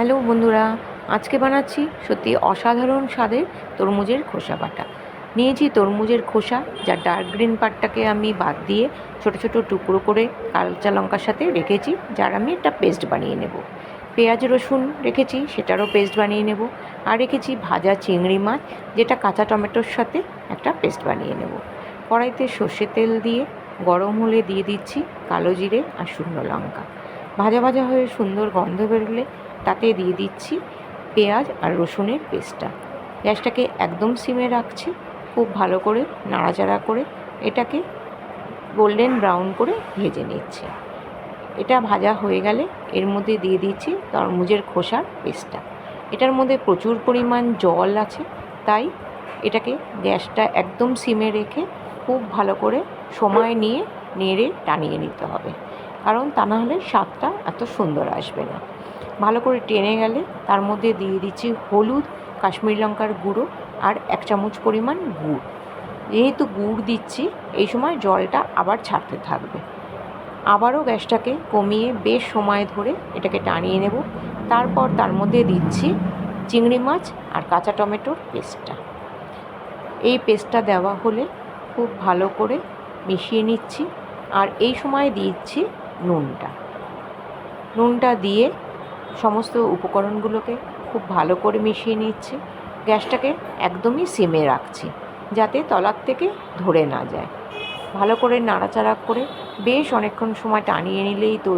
Hello বন্ধুরা, আজকে বানাচ্ছি সত্যি অসাধারণ স্বাদের তরমুজের খোসা বাটা। নিয়েছি তরমুজের খোসা, যার ডার্ক গ্রিন পার্টটাকে আমি বাদ দিয়ে ছোট ছোট টুকরো করে কাঁচা লঙ্কার সাথে রেখেছি, যার আমি একটা পেস্ট বানিয়ে নেব। পেঁয়াজ রসুন রেখেছি, সেটারও পেস্ট বানিয়ে নেব। আর রেখেছি ভাজা চিংড়ি মাছ, যেটা কাঁচা টমেটোর সাথে একটা পেস্ট বানিয়ে নেব। কড়াইতে সর্ষের তেল দিয়ে গরম হলে দিয়ে দিচ্ছি কালো জিরে আর শুকনো লঙ্কা। ভাজা ভাজা হয়ে সুন্দর গন্ধ বেরোলে তাতে দিয়ে দিচ্ছি পেঁয়াজ আর রসুনের পেস্টটা। গ্যাসটাকে একদম সিমে রাখছি, খুব ভালো করে নাড়াচাড়া করে এটাকে গোল্ডেন ব্রাউন করে ভেজে নিচ্ছি। এটা ভাজা হয়ে গেলে এর মধ্যে দিয়ে দিচ্ছি তরমুজের খোসার পেস্টটা। এটার মধ্যে প্রচুর পরিমাণ জল আছে, তাই এটাকে গ্যাসটা একদম সিমে রেখে খুব ভালো করে সময় নিয়ে নেড়ে টানিয়ে নিতে হবে, কারণ তা না হলে স্বাদটা এত সুন্দর আসবে না। ভালো করে টেনে গেলে তার মধ্যে দিয়ে দিচ্ছি হলুদ, কাশ্মীরি লঙ্কার গুঁড়ো আর 1 চামচ পরিমাণ গুড়। যেহেতু গুড় দিচ্ছি, এই সময় জলটা আবার ছাড়তে থাকবে। আবারও গ্যাসটাকে কমিয়ে বেশ সময় ধরে এটাকে টানিয়ে নেব। তারপর তার মধ্যে দিচ্ছি চিংড়ি মাছ আর কাঁচা টমেটোর পেস্টটা। এই পেস্টটা দেওয়া হলে খুব ভালো করে মিশিয়ে নিচ্ছি। আর এই সময় দিচ্ছি নুনটা দিয়ে সমস্ত উপকরণগুলোকে খুব ভালো করে মিশিয়ে নিচ্ছি। গ্যাসটাকে একদমই সিমে রাখছি, যাতে তলার থেকে ধরে না যায়। ভালো করে নাড়াচাড়া করে বেশ অনেকক্ষণ সময় টানিয়ে নিলেই তো